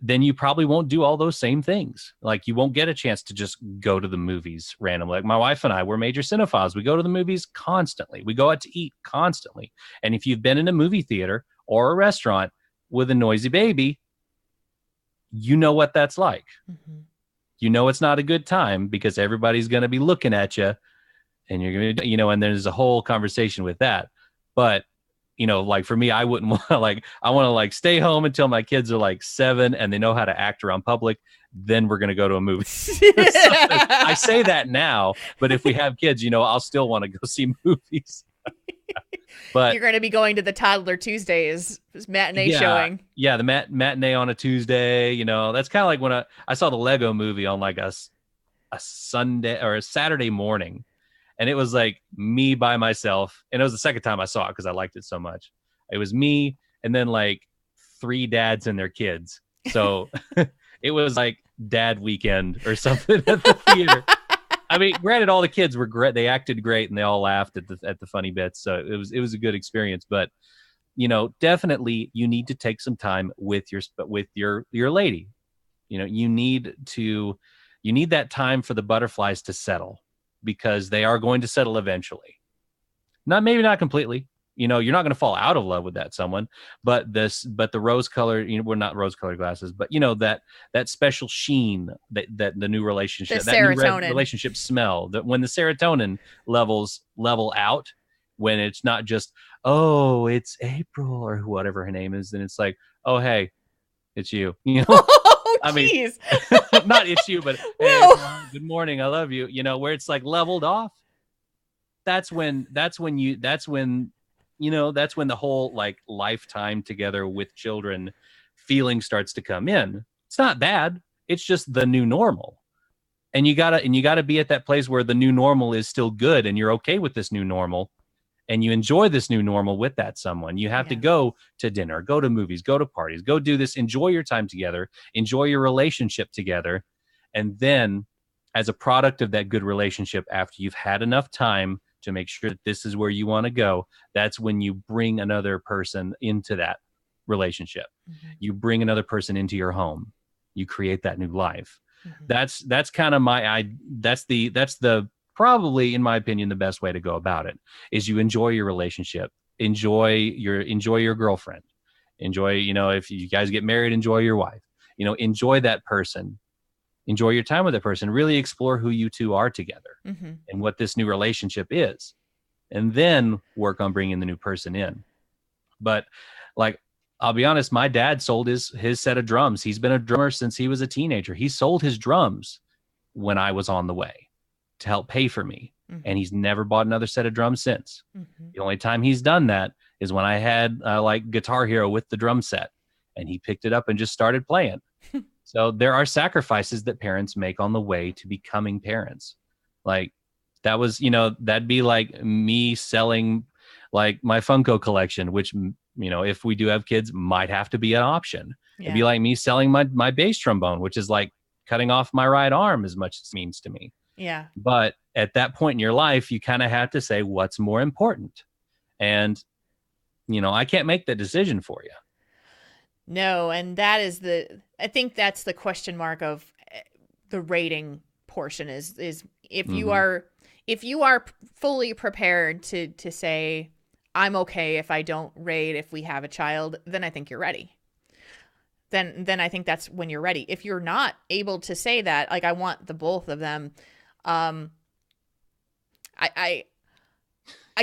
then you probably won't do all those same things. Like, you won't get a chance to just go to the movies randomly. Like my wife and I, we're major cinephiles. We go to the movies constantly. We go out to eat constantly. And if you've been in a movie theater or a restaurant with a noisy baby, you know what that's like. You know it's not a good time, because everybody's going to be looking at you, and you're going to, you know, and there's a whole conversation with that. But, you know, like for me, I wouldn't want to I want to stay home until my kids are 7 and they know how to act around public. Then we're going to go to a movie. I say that now, but if we have kids, you know, I'll still want to go see movies. But you're going to be going to the Toddler Tuesdays matinee showing. Yeah, the matinee on a Tuesday. You know, that's kind of like when I saw the Lego movie on a Sunday or a Saturday morning, and it was me by myself. And it was the second time I saw it because I liked it so much. It was me and then 3 dads and their kids. So it was dad weekend or something at the theater. I mean, granted, all the kids were great. They acted great, and they all laughed at the funny bits. So it was a good experience. But, you know, definitely you need to take some time with your lady. You know, you need that time for the butterflies to settle, because they are going to settle eventually. Maybe not completely. You know, you're not going to fall out of love with that someone, but the rose color, you know, well, not rose colored glasses, but you know, that special sheen that the new relationship, the serotonin. New relationship smell, that when the serotonin levels level out, when it's not just, oh, it's April or whatever her name is, then it's oh, hey, it's you, you know. Oh, I mean, not it's you, but hey, good morning, I love you, you know, where it's leveled off. That's when the whole lifetime together with children feeling starts to come in. It's not bad. It's just the new normal. And you gotta be at that place where the new normal is still good, and you're okay with this new normal, and you enjoy this new normal with that someone. You have to go to dinner, go to movies, go to parties, go do this, enjoy your time together, enjoy your relationship together. And then as a product of that good relationship, after you've had enough time to make sure that this is where you want to go, that's when you bring another person into that relationship. You bring another person into your home. You create that new life. That's kind of that's the probably, in my opinion, the best way to go about it is you enjoy your relationship, enjoy your girlfriend, enjoy, if you guys get married, enjoy your wife, enjoy that person, enjoy your time with that person, really explore who you two are together and what this new relationship is, and then work on bringing the new person in. But like, I'll be honest, my dad sold his set of drums. He's been a drummer since he was a teenager. He sold his drums when I was on the way to help pay for me. And he's never bought another set of drums since. The only time he's done that is when I had like Guitar Hero with the drum set, and he picked it up and just started playing. So there are sacrifices that parents make on the way to becoming parents. Like that was, that'd be like me selling like my Funko collection, which, if we do have kids, might have to be an option. Yeah. It'd be like me selling my bass trombone, which is like cutting off my right arm as much as it means to me. Yeah. But at that point in your life, you kind of have to say what's more important. And, I can't make that decision for you. No. And that is I think that's the question mark of the rating portion is if you are fully prepared to say, I'm okay if I don't rate if we have a child, then I think you're ready. Then I think that's when you're ready. If you're not able to say that, like I want the both of them, I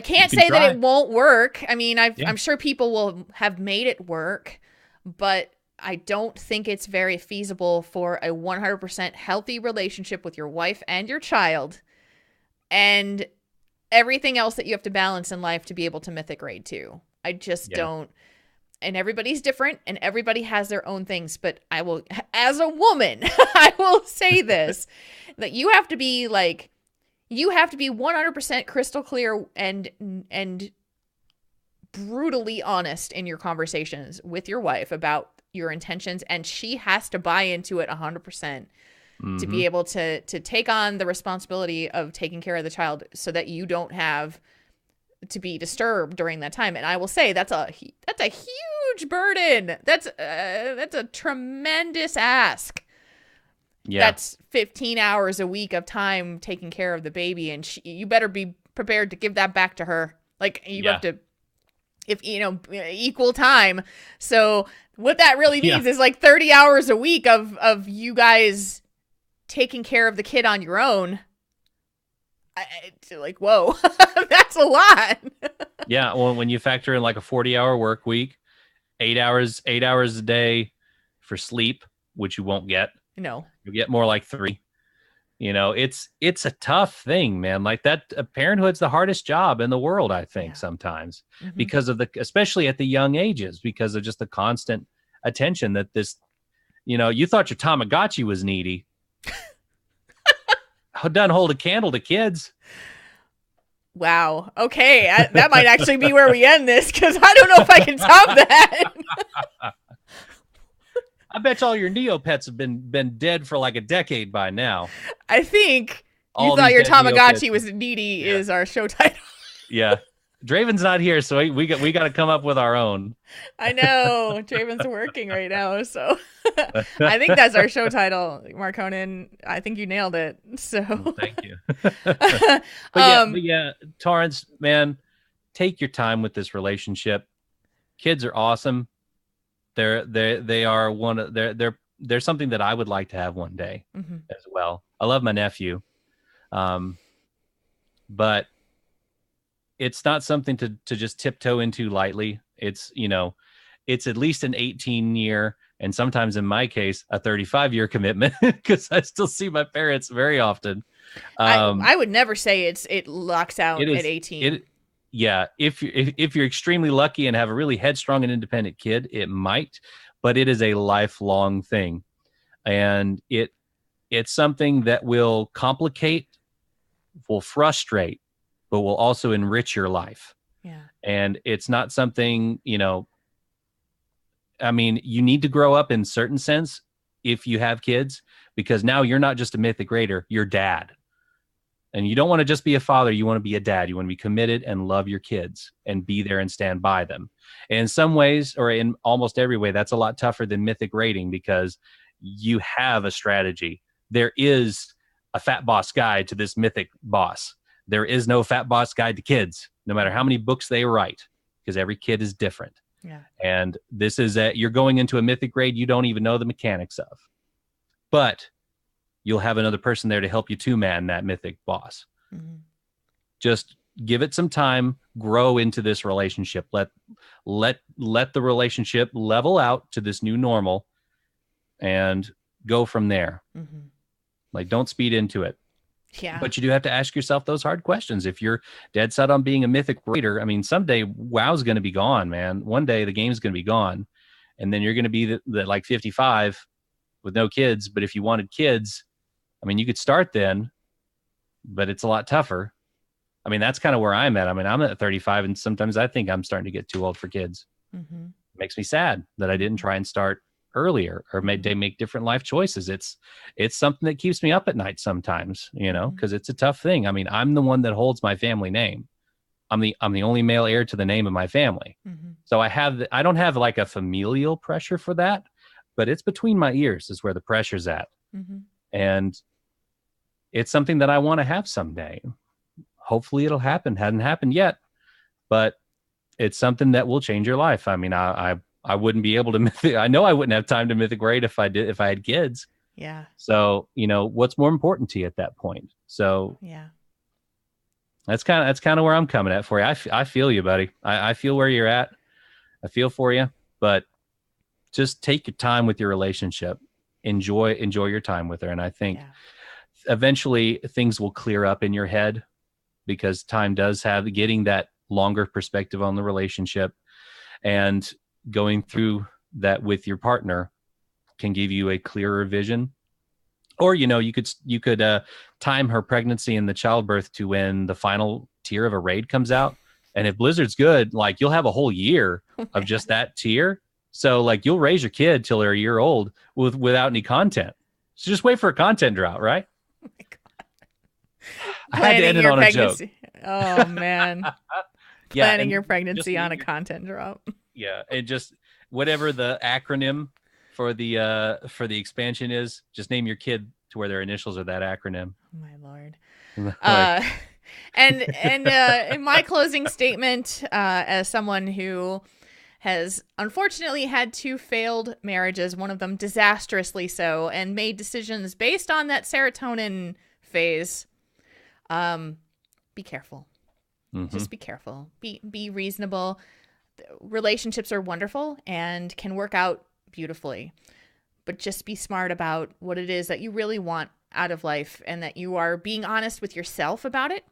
can't say that it won't work. I mean, I'm sure people will have made it work, but I don't think it's very feasible for a 100% healthy relationship with your wife and your child and everything else that you have to balance in life to be able to mythic grade too. I just don't. And everybody's different and everybody has their own things. But I will, as a woman, I will say this, that you have to be 100% crystal clear and brutally honest in your conversations with your wife about your intentions. And she has to buy into it 100%. To be able to take on the responsibility of taking care of the child so that you don't have to be disturbed during that time. And I will say that's a huge burden. That's a tremendous ask. Yeah. That's 15 hours a week of time taking care of the baby. And you better be prepared to give that back to her. Like you have to, equal time. So what that really means is like 30 hours a week of you guys taking care of the kid on your own. Like, whoa, that's a lot. Yeah. Well, when you factor in like a 40-hour work week, 8 hours a day for sleep, which you won't get. No, you'll get more like 3. It's a tough thing, man. Like that, parenthood's the hardest job in the world, I think, sometimes because of especially at the young ages, because of just the constant attention that this, you thought your Tamagotchi was needy. Doesn't hold a candle to kids. Wow. Okay. That might actually be where we end this because I don't know if I can top that. I bet all your Neopets have been dead for like a decade by now. I think you thought your Tamagotchi was needy is our show title. Yeah. Draven's not here, so we got to come up with our own. I know. Draven's working right now, so I think that's our show title, Marconin. I think you nailed it. So thank you. but yeah, Torrance, man, take your time with this relationship. Kids are awesome. They're something that I would like to have one day as well. I love my nephew, but it's not something to just tiptoe into lightly. It's, it's at least an 18-year and sometimes in my case, a 35-year commitment because I still see my parents very often. I would never say it locks out at 18. Yeah. If you're extremely lucky and have a really headstrong and independent kid, it might, but it is a lifelong thing. And it's something that will complicate, will frustrate, but will also enrich your life. Yeah. And it's not something, I mean, you need to grow up in certain sense if you have kids, because now you're not just a mythic grader, you're dad. And you don't want to just be a father. You want to be a dad. You want to be committed and love your kids and be there and stand by them. And in some ways, or in almost every way, that's a lot tougher than mythic rating because you have a strategy. There is a fat boss guide to this mythic boss. There is no fat boss guide to kids, no matter how many books they write, because every kid is different. Yeah. And this is you're going into a mythic raid you don't even know the mechanics of. But you'll have another person there to help you two-man that mythic boss. Mm-hmm. Just give it some time, grow into this relationship. Let the relationship level out to this new normal and go from there. Mm-hmm. Like, don't speed into it. Yeah. But you do have to ask yourself those hard questions. If you're dead set on being a mythic raider, I mean, someday WoW's going to be gone, man. One day the game's going to be gone. And then you're going to be the like 55 with no kids. But if you wanted kids, I mean, you could start then, but it's a lot tougher. I mean, that's kind of where I'm at. I mean, I'm at 35, and sometimes I think I'm starting to get too old for kids. Mm-hmm. It makes me sad that I didn't try and start earlier or make different life choices. It's something that keeps me up at night sometimes, you know, because it's a tough thing. I mean, I'm the one that holds my family name. I'm the only male heir to the name of my family. Mm-hmm. So I don't have like a familial pressure for that, but it's between my ears is where the pressure's at. Mm-hmm. And it's something that I want to have someday. Hopefully it'll happen. Hadn't happened yet, but it's something that will change your life. I mean, I wouldn't be able to I know I wouldn't have time to mythic raid if I had kids. Yeah. So, you know, what's more important to you at that point? So yeah, that's kind of where I'm coming at for you. I feel you, buddy. I feel where you're at. I feel for you, but just take your time with your relationship. Enjoy your time with her. And I think eventually things will clear up in your head because time does have getting that longer perspective on the relationship, and going through that with your partner can give you a clearer vision. Or, you know, you could time her pregnancy and the childbirth to when the final tier of a raid comes out. And if Blizzard's good, like, you'll have a whole year of just that tier. So like, you'll raise your kid till they're a year old without any content. So just wait for a content drought, right? Oh my God. I had to end it on pregnancy. A joke. Oh man. Planning your pregnancy on a content drop. Yeah. It just, whatever the acronym for the expansion is, just name your kid to where their initials are that acronym. Oh my Lord. And in my closing statement, as someone who has unfortunately had 2 failed marriages, one of them disastrously so, and made decisions based on that serotonin phase, be careful. Mm-hmm. Just be careful. Be reasonable. Relationships are wonderful and can work out beautifully, but just be smart about what it is that you really want out of life, and that you are being honest with yourself about it,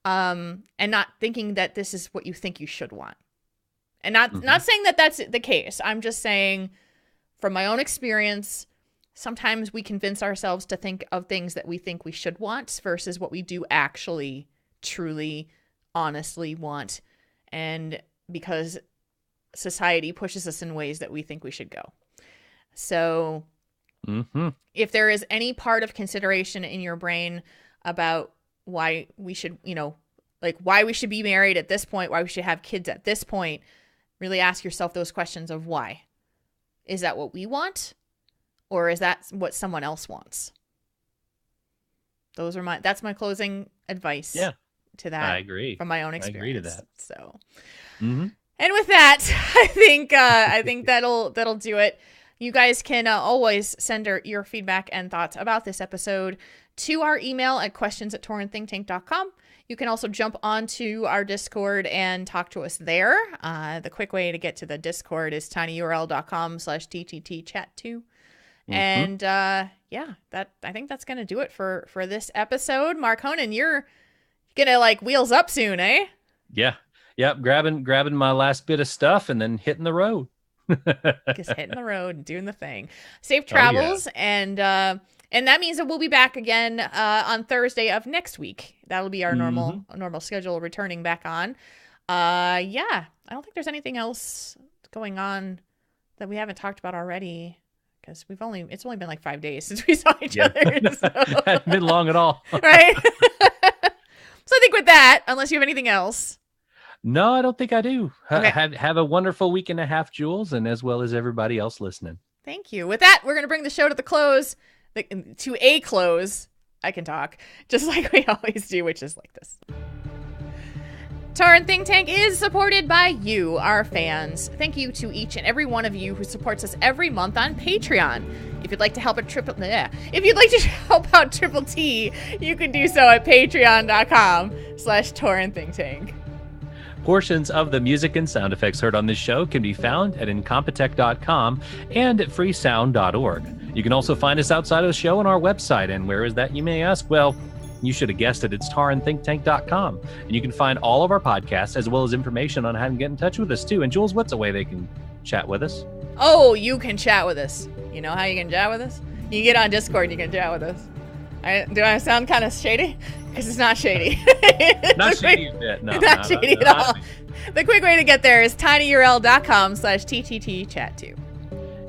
and not thinking that this is what you think you should want. And not saying that that's the case. I'm just saying, from my own experience, sometimes we convince ourselves to think of things that we think we should want versus what we do actually, truly, honestly want. And because society pushes us in ways that we think we should go. So if there is any part of consideration in your brain about why we should, you know, like why we should be married at this point, why we should have kids at this point, really ask yourself those questions of why. Is that what we want? Or is that what someone else wants? That's my closing advice to that. I agree. From my own experience. I agree to that. So, and with that, I think that'll do it. You guys can always send your feedback and thoughts about this episode to our email at questions@taurenThinkTank.com. You can also jump onto our Discord and talk to us there. The quick way to get to the Discord is tinyurl.com/tttchat2. And I think that's gonna do it for this episode. Mark Honan, you're gonna like wheels up soon, eh? Yeah. Yep. Grabbing my last bit of stuff and then hitting the road. Just hitting the road and doing the thing. Safe travels. And that means that we'll be back again on Thursday of next week. That'll be our normal schedule returning back on. I don't think there's anything else going on that we haven't talked about already, because it's only been like 5 days since we saw each other. So. Hasn't been long at all. Right? So I think with that, unless you have anything else. No, I don't think I do. Okay. Have a wonderful week and a half, Jules, and as well as everybody else listening. Thank you. With that, we're going to bring the show to the close, to a close. I can talk, just like we always do, which is like this. Tauren Think Tank is supported by you, our fans. Thank you to each and every one of you who supports us every month on Patreon. If you'd like to help out Triple T, you can do so at patreon.com/Tauren Think Tank. Portions of the music and sound effects heard on this show can be found at incompetech.com and at freesound.org. You can also find us outside of the show on our website. And where is that, you may ask? Well, you should have guessed it. It's TaurenThinkTank.com. And you can find all of our podcasts as well as information on how to get in touch with us, too. And Jules, what's a way they can chat with us? Oh, you can chat with us. You know how you can chat with us? You can get on Discord and you can chat with us. Do I sound kind of shady? Because it's not shady. Not shady a bit. No, not shady at all. The quick way to get there is tinyurl.com/TTTchat2.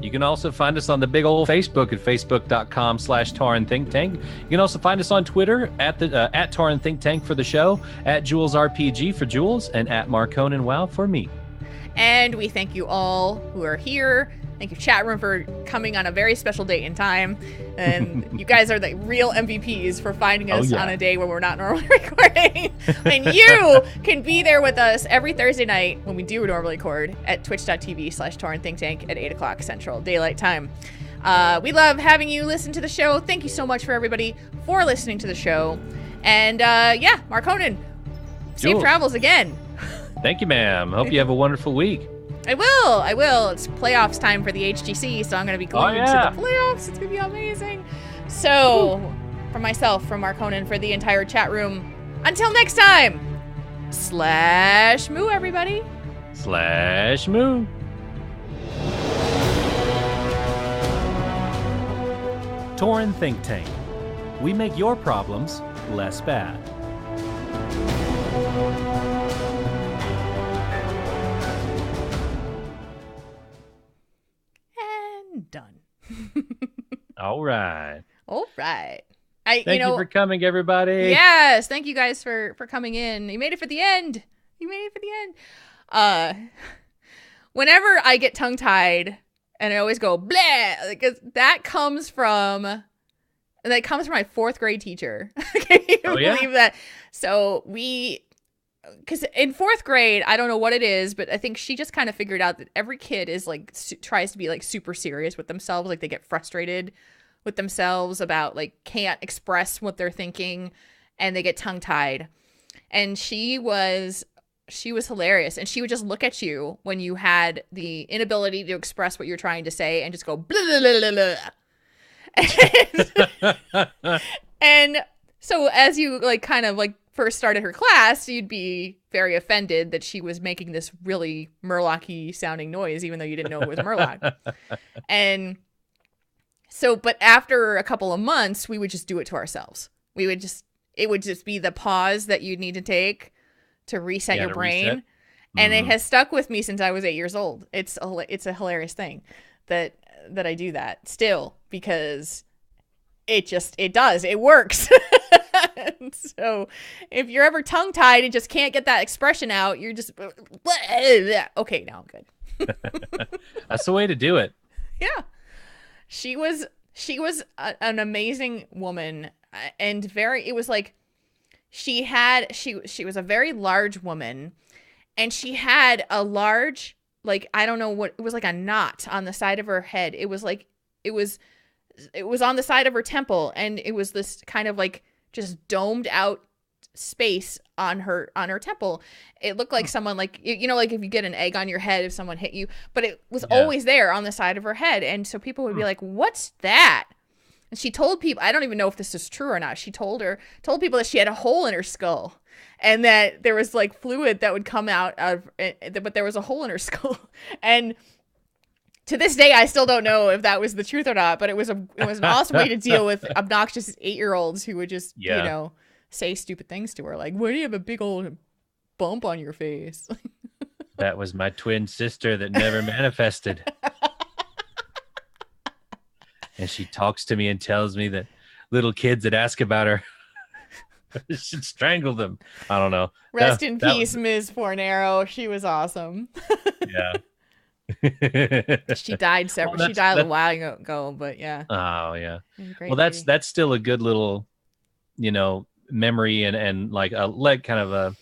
You can also find us on the big old Facebook at facebook.com/TaurenThinkTank. You can also find us on Twitter at Tauren Think Tank for the show, at Jules RPG for Jules, and at Marconin Wow for me. And we thank you all who are here. Thank you, chat room, for coming on a very special date and time. And you guys are the real MVPs for finding us on a day when we're not normally recording. And you can be there with us every Thursday night when we do normally record at twitch.tv/Tauren Think Tank at 8 o'clock Central Daylight Time. We love having you listen to the show. Thank you so much for everybody for listening to the show. And Marconin, safe travels again. Thank you, ma'am. Hope you have a wonderful week. I will. It's playoffs time for the HGC, so I'm going to be glued to the playoffs. It's going to be amazing. So, for myself, from Marconin, for the entire chat room, until next time, /moo, everybody. /moo. Tauren Think Tank. We make your problems less bad. Done. All right. Thank you for coming, everybody. Yes, thank you guys for coming in. You made it for the end. Whenever I get tongue-tied and I always go bleh, because that comes from my fourth grade teacher. Can you believe that? So because in fourth grade, I don't know what it is, but I think she just kind of figured out that every kid is like tries to be like super serious with themselves. Like they get frustrated with themselves about like can't express what they're thinking, and they get tongue tied. And she was hilarious, and she would just look at you when you had the inability to express what you're trying to say and just go blah, blah, blah, blah. And so as you like kind of like first started her class, you'd be very offended that she was making this really Murloc-y sounding noise, even though you didn't know it was Murloc. And so, but after a couple of months, we would just do it to ourselves. It would just be the pause that you'd need to take to reset your brain. Reset. And it has stuck with me since I was 8 years old. It's a hilarious thing that I do that still, because it works. So if you're ever tongue-tied and just can't get that expression out, you're just okay, now I'm good. That's the way to do it. Yeah. She was an amazing woman, and it was like she was a very large woman, and she had a large, like, I don't know what, it was like a knot on the side of her head. It was like it was on the side of her temple, and it was this kind of like just domed out space on her temple. It looked like someone, like, you know, like if you get an egg on your head if someone hit you, but it was always there on the side of her head. And so people would be like, what's that? And she told people, I don't even know if this is true or not, she told people that she had a hole in her skull, and that there was like fluid that would come out of it, but there was a hole in her skull. And to this day, I still don't know if that was the truth or not, but it was an awesome way to deal with obnoxious 8-year-olds who would just, you know, say stupid things to her. Like, why do you have a big old bump on your face? That was my twin sister that never manifested. And she talks to me and tells me that little kids that ask about her should strangle them. I don't know. Rest in peace, Ms. Fornero. She was awesome. Yeah. She died she died a while ago, but yeah. Oh yeah. Well, that's still a good little, memory and like kind of a,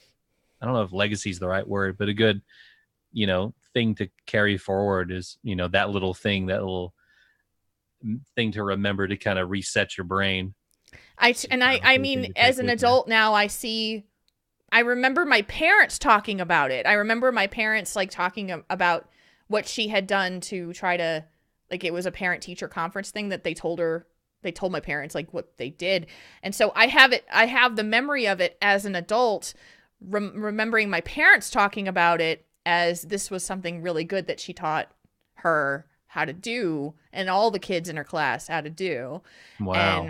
I don't know if legacy is the right word, but a good, thing to carry forward is, that little thing to remember to kind of reset your brain. I mean, as an adult now, I remember my parents talking about it. I remember my parents like talking about what she had done to try to, like, it was a parent teacher conference thing that they told my parents like what they did. And so I have the memory of it as an adult, remembering my parents talking about it as this was something really good that she taught her how to do and all the kids in her class how to do. Wow.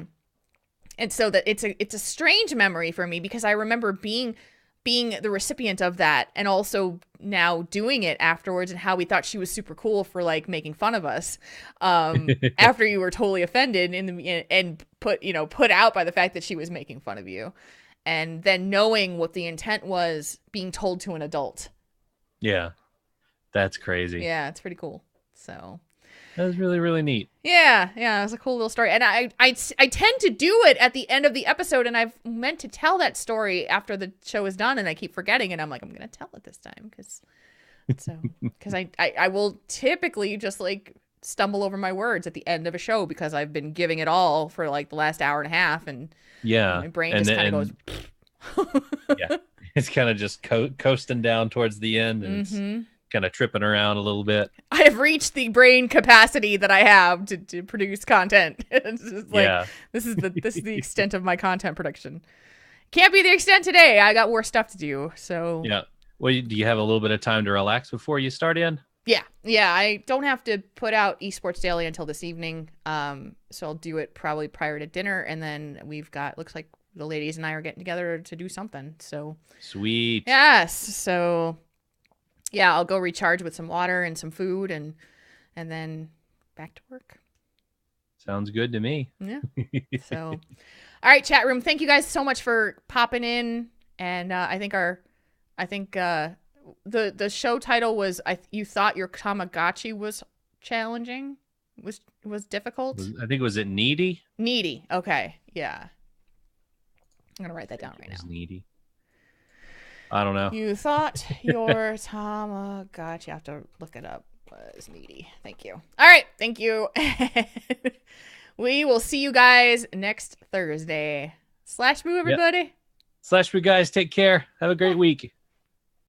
And so that it's a strange memory for me because I remember being the recipient of that and also now doing it afterwards and how we thought she was super cool for like making fun of us after you were totally offended and put out by the fact that she was making fun of you, and then knowing what the intent was being told to an adult. Yeah, that's crazy. Yeah, it's pretty cool. So that was really, really neat. Yeah, it was a cool little story. And I tend to do it at the end of the episode, and I've meant to tell that story after the show is done, and I keep forgetting, and I'm like, I'm going to tell it this time, because I will typically just, like, stumble over my words at the end of a show because I've been giving it all for, like, the last hour and a half, and my brain just kind of goes... Yeah, it's kind of just coasting down towards the end, and it's kind of tripping around a little bit. I have reached the brain capacity that I have to produce content. It's just like, this is the extent of my content production. Can't be the extent today. I got worse stuff to do. So yeah. Well, do you have a little bit of time to relax before you start in? Yeah. I don't have to put out Esports Daily until this evening. So I'll do it probably prior to dinner, and then looks like the ladies and I are getting together to do something. So sweet. Yes. So. Yeah, I'll go recharge with some water and some food and then back to work. Sounds good to me. Yeah. So, all right, chat room. Thank you guys so much for popping in. And I think the show title was you thought your Tamagotchi was challenging, was difficult. I think was it needy? Needy. Okay. Yeah. I'm gonna write that down right now. Needy. I don't know. You thought your Tamagotchi, you have to look it up, was needy. Thank you. All right. Thank you. We will see you guys next Thursday. /boo, everybody. Yep. /boo, guys. Take care. Have a great week.